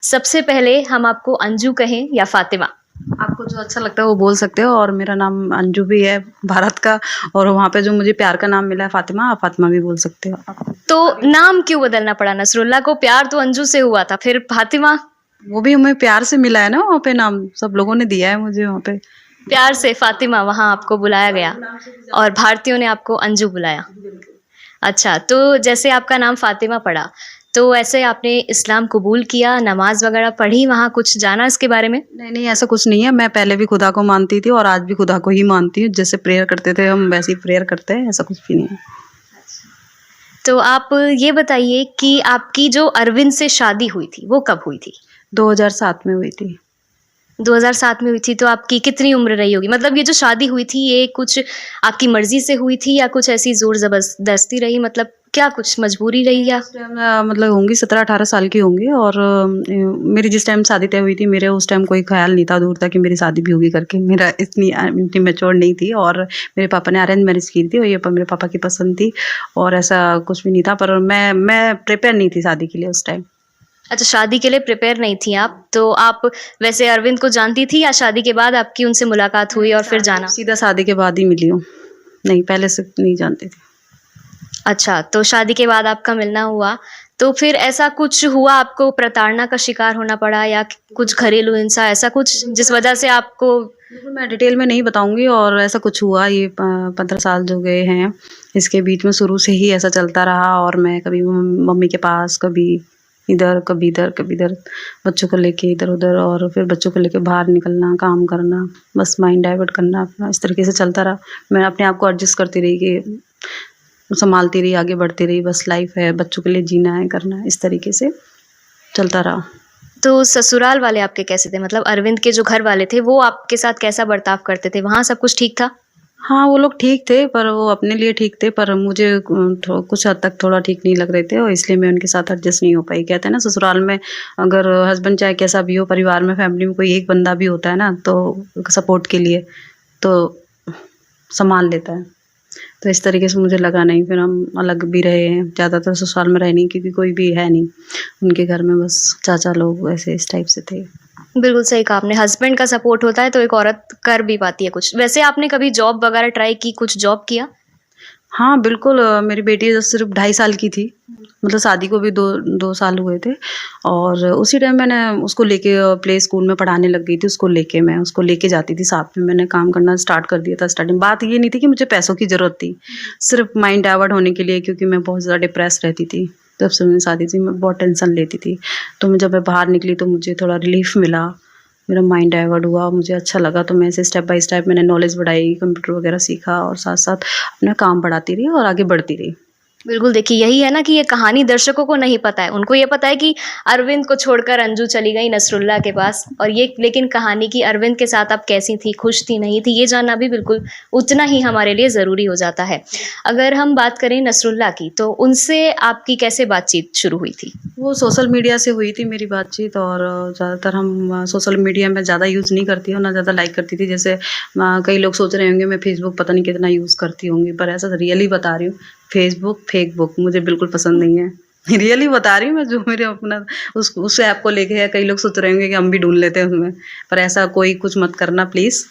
सबसे पहले हम आपको अंजू कहें या फातिमा? आपको जो अच्छा लगता है वो बोल सकते हो और मेरा नाम अंजू भी है भारत का और वहाँ पे जो मुझे प्यार का नाम मिला है फातिमा, आप फातिमा भी बोल सकते हो आप। तो नाम क्यों बदलना पड़ा? नसरुल्लाह को प्यार तो अंजू से हुआ था, फिर फातिमा? वो भी हमें प्यार से मिला है ना, वहाँ पे नाम सब लोगों ने दिया है मुझे वहाँ पे। प्यार से फातिमा वहाँ आपको बुलाया गया और भारतीयों ने आपको अंजू बुलाया। अच्छा, तो जैसे आपका नाम फातिमा पड़ा, तो ऐसे आपने इस्लाम कबूल किया, नमाज़ वगैरह पढ़ी, वहाँ कुछ जाना इसके बारे में? नहीं, नहीं ऐसा कुछ नहीं है, मैं पहले भी खुदा को मानती थी और आज भी खुदा को ही मानती हूँ, जैसे प्रेयर करते थे हम वैसे ही प्रेयर करते हैं, ऐसा कुछ भी नहीं है। तो आप ये बताइए कि आपकी जो अरविंद से शादी हुई थी, वो कब हुई थी? 2007 में हुई थी। 2007 में हुई थी, तो आपकी कितनी उम्र रही होगी? मतलब ये जो शादी हुई थी, ये कुछ आपकी मर्ज़ी से हुई थी या कुछ ऐसी ज़ोर ज़बरदस्ती रही? मतलब क्या कुछ मजबूरी रही या? उस टाइम मतलब होंगी 17-18 साल की होंगी और मेरी जिस टाइम शादी तय हुई थी मेरे उस टाइम कोई ख्याल नहीं था दूर तक कि मेरी शादी भी होगी करके। मेरा इतनी मैच्योर नहीं थी और मेरे पापा ने अरेंज मैरिज की थी और ये मेरे पापा की पसंद थी और ऐसा कुछ भी नहीं था, पर मैं प्रिपेयर नहीं थी शादी के लिए उस टाइम। अच्छा, शादी के लिए प्रिपेयर नहीं थी आप, तो आप वैसे अरविंद को जानती थी या शादी के बाद आपकी उनसे मुलाकात हुई और फिर जाना? सीधा शादी के बाद ही मिली हूँ, नहीं पहले से नहीं जानती थी। अच्छा, तो शादी के बाद आपका मिलना हुआ, तो फिर ऐसा कुछ हुआ आपको प्रताड़ना का शिकार होना पड़ा या कुछ घरेलू हिंसा ऐसा कुछ जिस वजह से आपको? बिल्कुल, मैं डिटेल में नहीं बताऊँगी और ऐसा कुछ हुआ ये 15 साल जो गए हैं, इसके बीच में शुरू से ही ऐसा चलता रहा और मैं कभी मम्मी के पास, कभी इधर, कभी इधर, कभी इधर, बच्चों को लेके इधर-उधर और फिर बच्चों को लेके बाहर निकलना, काम करना, बस माइंड डाइवर्ट करना अपना, इस तरीके से चलता रहा। मैं अपने आप को एडजस्ट करती रही कि सँभालती रही, आगे बढ़ती रही, बस लाइफ़ है, बच्चों के लिए जीना है, करना है, इस तरीके से चलता रहा। तो ससुराल वाले आपके कैसे थे? मतलब अरविंद के जो घर वाले थे, वो आपके साथ कैसा बर्ताव करते थे? वहाँ सब कुछ ठीक था? हाँ, वो लोग ठीक थे, पर वो अपने लिए ठीक थे, पर मुझे कुछ हद तक थोड़ा ठीक नहीं लग रहे थे और इसलिए मैं उनके साथ एडजस्ट नहीं हो पाई। कहते हैं ना ससुराल में अगर हस्बैंड चाहे कैसा भी हो, परिवार में, फैमिली में कोई एक बंदा भी होता है ना, तो सपोर्ट के लिए, तो सँभाल लेता है। तो इस तरीके से मुझे लगा नहीं, फिर हम अलग भी रहे हैं, ज़्यादातर ससुराल में रहे नहीं क्योंकि कोई भी है नहीं। उनके घर में बस चाचा लोग ऐसे इस टाइप से थे। बिल्कुल सही कहा आपने, हस्बैंड का सपोर्ट होता है तो एक औरत कर भी पाती है कुछ। वैसे आपने कभी जॉब वगैरह ट्राई की, कुछ जॉब किया? हाँ, बिल्कुल मेरी बेटी जब सिर्फ़ 2.5 साल की थी, मतलब शादी को भी 2 साल हुए थे और उसी टाइम मैंने उसको लेके प्ले स्कूल में पढ़ाने लग गई थी, मैं उसको लेके जाती थी साथ में, मैंने काम करना स्टार्ट कर दिया था स्टार्टिंग। बात ये नहीं थी कि मुझे पैसों की ज़रूरत थी, सिर्फ़ माइंड डाइवर्ट होने के लिए क्योंकि मैं बहुत ज़्यादा डिप्रेस रहती थी। जब से मेरी शादी थी मैं बहुत टेंशन लेती थी, तो जब मैं बाहर निकली तो मुझे थोड़ा रिलीफ़ मिला, मेरा माइंड डाइवर्ट हुआ, मुझे अच्छा लगा तो मैं ऐसे स्टेप बाय स्टेप मैंने नॉलेज बढ़ाई, कंप्यूटर वगैरह सीखा और साथ-साथ अपना काम बढ़ाती रही और आगे बढ़ती रही। बिल्कुल, देखिए यही है ना कि ये कहानी दर्शकों को नहीं पता है। उनको ये पता है कि अरविंद को छोड़कर अंजू चली गई नसरुल्लाह के पास और ये लेकिन कहानी कि अरविंद के साथ आप कैसी थी, खुश थी, नहीं थी, ये जानना भी बिल्कुल उतना ही हमारे लिए ज़रूरी हो जाता है। अगर हम बात करें नसरुल्लाह की, तो उनसे आपकी कैसे बातचीत शुरू हुई थी? वो सोशल मीडिया से हुई थी मेरी बातचीत और ज़्यादातर हम सोशल मीडिया में ज़्यादा यूज़ नहीं करती हूँ, ना ज़्यादा लाइक करती थी। जैसे कई लोग सोच रहे होंगे मैं फ़ेसबुक पता नहीं कितना यूज़ करती होंगी, पर ऐसा रियली बता रही हूँ, फ़ेसबुक, फेक बुक मुझे बिल्कुल पसंद नहीं है। रियली बता रही हूँ मैं, जो मेरे अपना उस ऐप को लेके है, कई लोग सोच रहे होंगे कि हम भी ढूँढ लेते हैं उसमें, पर ऐसा कोई कुछ मत करना प्लीज़।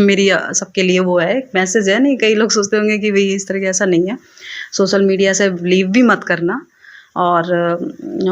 मेरी सबके लिए वो है, एक मैसेज है, नहीं कई लोग सोचते होंगे कि भई इस तरह का, ऐसा नहीं है। सोशल मीडिया से बिलीव भी मत करना और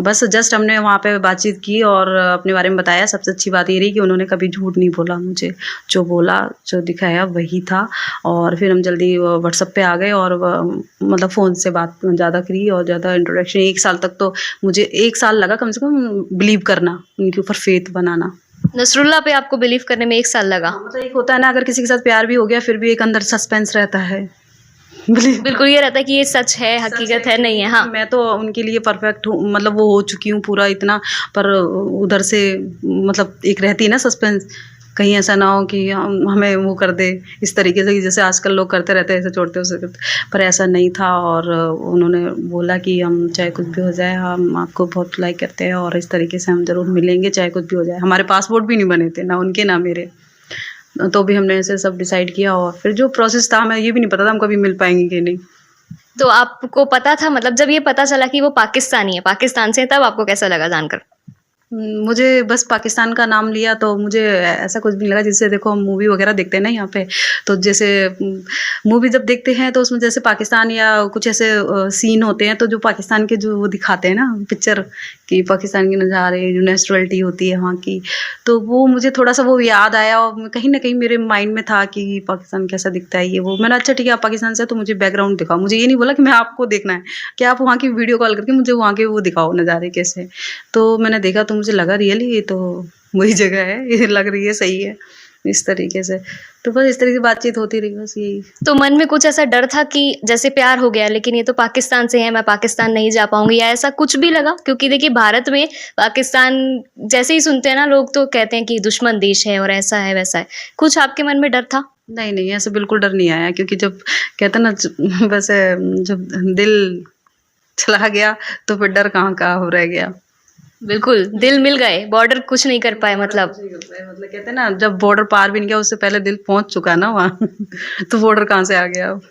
बस जस्ट हमने वहाँ पे बातचीत की और अपने बारे में बताया। सबसे अच्छी बात ये रही कि उन्होंने कभी झूठ नहीं बोला मुझे, जो बोला, जो दिखाया वही था और फिर हम जल्दी व्हाट्सएप पे आ गए और मतलब फ़ोन से बात ज़्यादा करी और ज़्यादा इंट्रोडक्शन 1 साल तक तो मुझे 1 साल लगा कम से कम बिलीव करना, उनके ऊपर फ़ेथ बनाना। नसरुल्लाह पे आपको बिलीव करने में 1 साल लगा? मतलब एक होता है ना अगर किसी के साथ प्यार भी हो गया फिर भी एक अंदर सस्पेंस रहता है। बिलीव बिल्कुल, ये रहता है कि ये सच है, हकीकत है, नहीं है। हाँ। मैं तो उनके लिए परफेक्ट हूँ, मतलब वो हो चुकी हूँ पूरा इतना, पर उधर से मतलब एक रहती है ना सस्पेंस, कहीं ऐसा ना हो कि हमें वो कर दे इस तरीके से कि जैसे आजकल लोग करते रहते हैं, ऐसे छोड़ते वैसे करते, पर ऐसा नहीं था और उन्होंने बोला कि हम चाहे कुछ भी हो जाए हम आपको बहुत लाइक करते हैं और इस तरीके से हम ज़रूर मिलेंगे चाहे कुछ भी हो जाए। हमारे पासपोर्ट भी नहीं बने थे, ना उनके ना मेरे, तो भी हमने ऐसे सब डिसाइड किया और फिर जो प्रोसेस था हमें ये भी नहीं पता था हम कभी मिल पाएंगे कि नहीं। तो आपको पता था, मतलब जब ये पता चला कि वो पाकिस्तानी है, पाकिस्तान से है, तब आपको कैसा लगा जानकर? मुझे बस पाकिस्तान का नाम लिया तो मुझे ऐसा कुछ भी नहीं लगा। जैसे देखो हम मूवी वगैरह देखते हैं ना यहाँ पे, तो जैसे मूवी जब देखते हैं तो उसमें जैसे पाकिस्तान या कुछ ऐसे सीन होते हैं, तो जो पाकिस्तान के जो वो दिखाते हैं ना पिक्चर कि पाकिस्तान के नज़ारे, जो नेचुरलिटी होती है वहाँ की, तो वो मुझे थोड़ा सा वो याद आया और कहीं ना कहीं मेरे माइंड में था कि पाकिस्तान कैसा दिखता है, ये वो। मैंने अच्छा ठीक है आप पाकिस्तान से, तो मुझे बैकग्राउंड दिखाओ। मुझे ये नहीं बोला कि मैं आपको देखना है, कि आप वहाँ की वीडियो कॉल करके मुझे वहाँ के वो दिखाओ नज़ारे कैसे। तो मैंने देखा तो मुझे लगा रियली ये तो वही जगह है, ये लग रही है सही है, इस तरीके से। तो बस इस तरीके से बातचीत होती रही, बस यही। तो मन में कुछ ऐसा डर था कि जैसे प्यार हो गया लेकिन ये तो पाकिस्तान से है, मैं पाकिस्तान नहीं जा पाऊंगी, या ऐसा कुछ भी लगा? क्योंकि देखिए भारत में पाकिस्तान जैसे ही सुनते हैं ना लोग तो कहते हैं कि दुश्मन देश है और ऐसा है वैसा है। कुछ आपके मन में डर था? नहीं नहीं, ऐसे बिल्कुल डर नहीं आया, क्योंकि जब कहते हैं ना वैसे जब दिल चला गया तो फिर डर कहाँ का हो रह गया। बिल्कुल, दिल मिल गए, बॉर्डर कुछ नहीं कर पाए मतलब। मतलब कहते हैं ना जब बॉर्डर पार भी नहीं किया उससे पहले दिल पहुंच चुका है ना वहाँ तो बॉर्डर कहाँ से आ गया अब।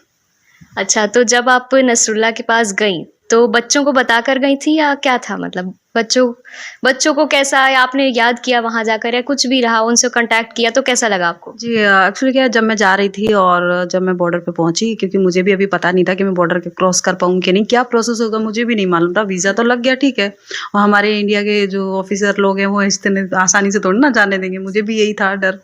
अच्छा, तो जब आप नसरुल्ला के पास गईं, तो बच्चों को बताकर गई थी या क्या था? मतलब बच्चों को कैसा, या आपने याद किया वहाँ जाकर, या कुछ भी रहा, उनसे कांटेक्ट किया तो कैसा लगा आपको? जी एक्चुअली क्या है, जब मैं जा रही थी और जब मैं बॉर्डर पे पहुंची, क्योंकि मुझे भी अभी पता नहीं था कि मैं बॉर्डर के क्रॉस कर पाऊंगी कि नहीं, क्या प्रोसेस होगा मुझे भी नहीं मालूम था। वीज़ा तो लग गया ठीक है, और हमारे इंडिया के जो ऑफिसर लोग हैं वो इतने आसानी से थोड़ी ना जाने देंगे, मुझे भी यही था डर।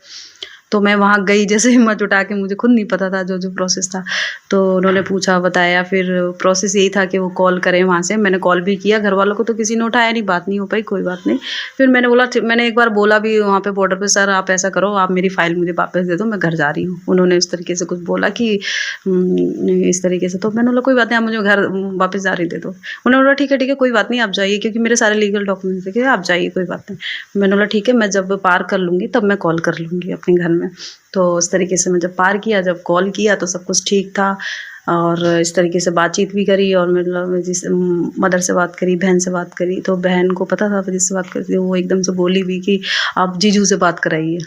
तो मैं वहाँ गई, जैसे हिम्मत जुटा के, मुझे खुद नहीं पता था जो जो प्रोसेस था। तो उन्होंने पूछा बताया, फिर प्रोसेस यही था कि वो कॉल करें वहाँ से। मैंने कॉल भी किया घर वालों को, तो किसी ने उठाया नहीं, बात नहीं हो पाई, कोई बात नहीं। फिर मैंने बोला, मैंने एक बार बोला भी वहाँ पे बॉर्डर पे, सर आप ऐसा करो, आप मेरी फ़ाइल मुझे वापस दे दो, मैं घर जा रही हूँ। उन्होंने इस तरीके से कुछ बोला कि इस तरीके से। तो मैंने बोला कोई बात नहीं, आप मुझे घर वापस जा रही दे दो। उन्होंने बोला ठीक है कोई बात नहीं, आप जाइए, क्योंकि मेरे सारे लीगल डॉक्यूमेंट्स थे, आप जाइए कोई बात नहीं। मैंने बोला ठीक है, मैं जब पार कर लूँगी तब मैं कॉल कर लूँगी अपने घर में। तो उस तरीके से मैं जब पार किया, जब कॉल किया तो सब कुछ ठीक था, और इस तरीके से बातचीत भी करी, और मतलब जिस मदर से बात करी, बहन से बात करी, तो बहन को पता था जिससे बात करती, वो एकदम से बोली भी कि आप जीजू से बात कराइए।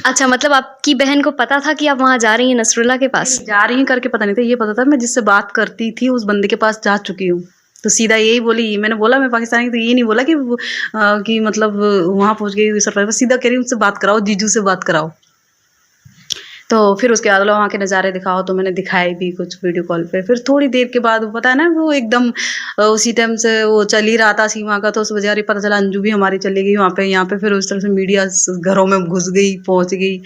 अच्छा, मतलब आपकी बहन को पता था कि आप वहाँ जा रही हैं नसरुल्ला के पास? जा रही हैं करके पता नहीं था, ये पता था मैं जिससे बात करती थी उस बंदे के पास जा चुकी हूँ। तो सीधा यही बोली, मैंने बोला मैं पाकिस्तानी, तो ये नहीं बोला कि मतलब वहाँ पहुँच गई सरप्राइज, सीधा कह रही उनसे बात कराओ, जीजू से बात कराओ। तो फिर उसके बाद वहाँ के नज़ारे दिखाओ, तो मैंने दिखाए भी कुछ वीडियो कॉल पे। फिर थोड़ी देर के बाद वो पता है ना, वो एकदम उसी टाइम से वो चल ही रहा था सीमा का, तो उस वजह से पता चला अंजू भी हमारी चली गई वहाँ पे, यहाँ पे। फिर उस तरह से मीडिया घरों में घुस गई, पहुँच गई,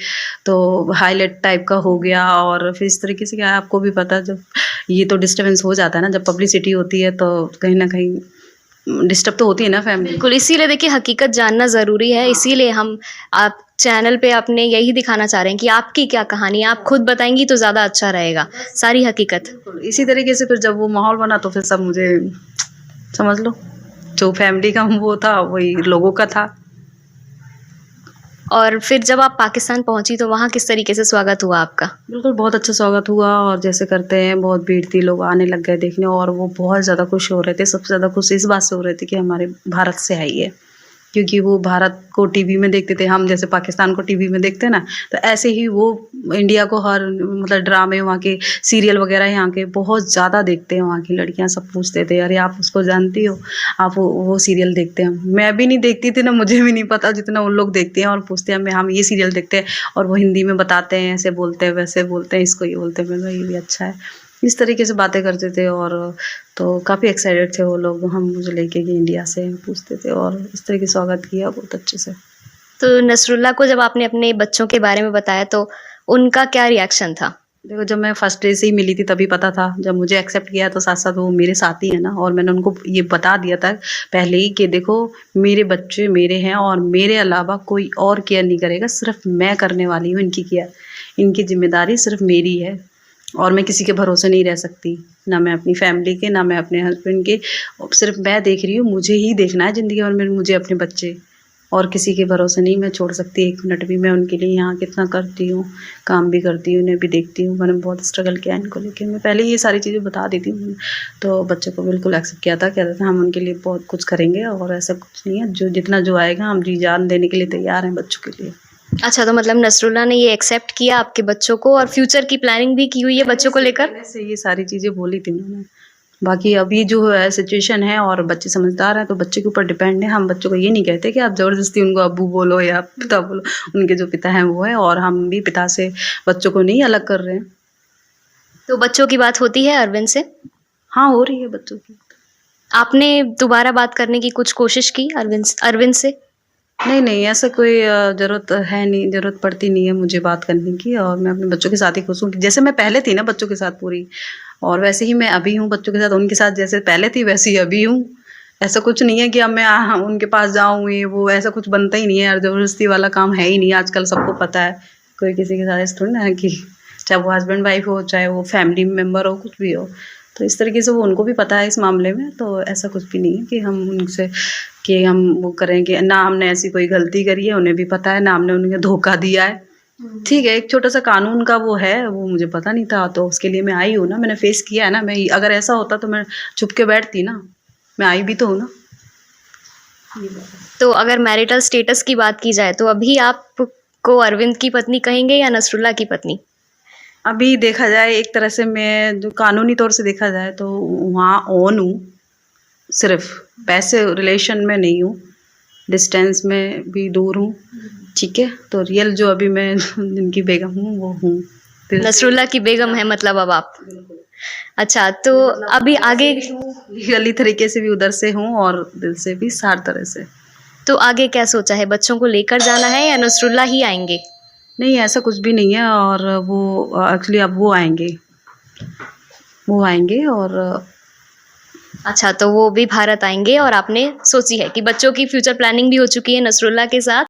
तो हाईलाइट टाइप का हो गया। और फिर इस तरीके से क्या है, आपको भी पता, जब ये तो डिस्टर्बेंस हो जाता है ना, जब पब्लिसिटी होती है तो कहीं ना कहीं डिस्टर्ब तो होती है ना फैमिली। बिल्कुल, इसीलिए देखिए हकीकत जानना ज़रूरी है, इसीलिए हम आप चैनल पे अपने यही दिखाना चाह रहे हैं कि आपकी क्या कहानी है, आप खुद बताएँगी तो ज़्यादा अच्छा रहेगा, सारी हकीकत। बिल्कुल, इसी तरीके से फिर जब वो माहौल बना तो फिर सब मुझे समझ लो, जो फैमिली का वो था वही लोगों का था। और फिर जब आप पाकिस्तान पहुँची तो वहाँ किस तरीके से स्वागत हुआ आपका? बिल्कुल बहुत अच्छा स्वागत हुआ, और जैसे करते हैं बहुत भीड़ थी, लोग आने लग गए देखने, और वो बहुत ज़्यादा खुश हो रहे थे। सबसे ज़्यादा खुश इस बात से हो रहे थे कि हमारे भारत से आई है, क्योंकि वो भारत को टीवी में देखते थे, हम जैसे पाकिस्तान को टीवी में देखते हैं ना, तो ऐसे ही वो इंडिया को हर मतलब ड्रामे, वहाँ के सीरियल वगैरह यहाँ के बहुत ज़्यादा देखते हैं। वहाँ की लड़कियाँ सब पूछते थे, अरे आप उसको जानती हो, आप वो सीरियल देखते हैं। मैं भी नहीं देखती थी ना, मुझे भी नहीं पता जितना उन लोग देखते हैं, और पूछते हैं हम ये सीरियल देखते हैं, और वो हिंदी में बताते हैं, ऐसे बोलते हैं वैसे बोलते हैं, इसको ये बोलते हैं। मैंने ये भी अच्छा है, इस तरीके से बातें करते थे। और तो काफ़ी एक्साइटेड थे वो लोग, हम मुझे लेके गए इंडिया से, पूछते थे, और इस तरह की स्वागत किया बहुत अच्छे से। तो नसरुल्ला को जब आपने अपने बच्चों के बारे में बताया तो उनका क्या रिएक्शन था? देखो, जब मैं फर्स्ट डे से ही मिली थी तभी पता था, जब मुझे एक्सेप्ट किया तो साथ साथ वो मेरे साथ ही है ना, और मैंने उनको ये बता दिया था पहले ही कि देखो मेरे बच्चे मेरे हैं, और मेरे अलावा कोई और केयर नहीं करेगा, सिर्फ मैं करने वाली हूँ इनकी केयर, इनकी जिम्मेदारी सिर्फ मेरी है, और मैं किसी के भरोसे नहीं रह सकती, ना मैं अपनी फैमिली के, ना मैं अपने हस्बैंड के। सिर्फ मैं देख रही हूँ, मुझे ही देखना है ज़िंदगी भर में, मुझे अपने बच्चे, और किसी के भरोसे नहीं मैं छोड़ सकती एक मिनट भी। मैं उनके लिए यहाँ कितना करती हूँ, काम भी करती हूँ, उन्हें भी देखती हूँ, मैंने बहुत स्ट्रगल किया इनको लेके। मैं पहले ये सारी चीज़ें बता दी थी, तो बच्चे को बिल्कुल एक्सेप्ट किया था, कहते थे हम उनके लिए बहुत कुछ करेंगे, और ऐसा कुछ नहीं है, जो जितना जो आएगा हम जी जान देने के लिए तैयार हैं बच्चों के लिए। अच्छा, तो मतलब नसरुल्ला ने ये एक्सेप्ट किया आपके बच्चों को, और फ्यूचर की प्लानिंग भी की हुई है बच्चों को लेकर? पहले से ये सारी चीज़ें बोली थी उन्होंने। बाकी अभी जो है सिचुएशन है और बच्चे समझदार हैं तो बच्चे के ऊपर डिपेंड है। हम बच्चों को ये नहीं कहते कि आप ज़बरदस्ती उनको अब्बू बोलो या पिता बोलो, उनके जो पिता हैं वो है, और हम भी पिता से बच्चों को नहीं अलग कर रहे हैं। तो बच्चों की बात होती है अरविंद से? हाँ, हो रही है बच्चों की। आपने दोबारा बात करने की कुछ कोशिश की अरविंद से? नहीं, ऐसा कोई ज़रूरत है नहीं, ज़रूरत पड़ती नहीं है मुझे बात करने की, और मैं अपने बच्चों के साथ ही खुश हूँ। जैसे मैं पहले थी ना बच्चों के साथ पूरी, और वैसे ही मैं अभी हूँ बच्चों के साथ, उनके साथ जैसे पहले थी वैसे ही अभी हूँ। ऐसा कुछ नहीं है कि अब मैं उनके पास जाऊँ, ये वो ऐसा कुछ बनता ही नहीं है यार, ज़बरदस्ती वाला काम है ही नहीं। आजकल सबको पता है, कोई किसी के साथ ऐसा थोड़ी ना है कि चाहे वो हस्बैंड वाइफ हो, चाहे वो फैमिली मेम्बर हो, कुछ भी हो। तो इस तरीके से वो उनको भी पता है इस मामले में, तो ऐसा कुछ भी नहीं है कि हम उनसे कि हम वो करेंगे ना। हमने ऐसी कोई गलती करी है, उन्हें भी पता है ना, हमने उन्हें धोखा दिया है। ठीक है, एक छोटा सा कानून का वो है, वो मुझे पता नहीं था, तो उसके लिए मैं आई हूँ ना, मैंने फेस किया है ना। मैं अगर ऐसा होता तो मैं चुप के बैठती ना, मैं आई भी तो हूँ ना। तो अगर मैरिटल स्टेटस की बात की जाए तो अभी आपको अरविंद की पत्नी कहेंगे या नसरुल्ला की पत्नी? अभी देखा जाए एक तरह से, मैं जो कानूनी तौर से देखा जाए तो वहाँ ऑन हूँ, सिर्फ पैसे रिलेशन में नहीं हूँ, डिस्टेंस में भी दूर हूँ। ठीक है, तो रियल जो अभी मैं जिनकी बेगम हूँ वो हूँ। नसरुल्ला की बेगम है मतलब अब आप। अच्छा, तो अभी आगे लीगली तरीके से भी उधर से हूँ और दिल से भी, सार तरह से। तो आगे क्या सोचा है? बच्चों को लेकर जाना है या नसरुल्ला ही आएंगे? नहीं, ऐसा कुछ भी नहीं है, और वो एक्चुअली अब वो आएंगे और अच्छा, तो वो भी भारत आएंगे और आपने सोची है कि बच्चों की फ्यूचर प्लानिंग भी हो चुकी है नसरुल्ला के साथ।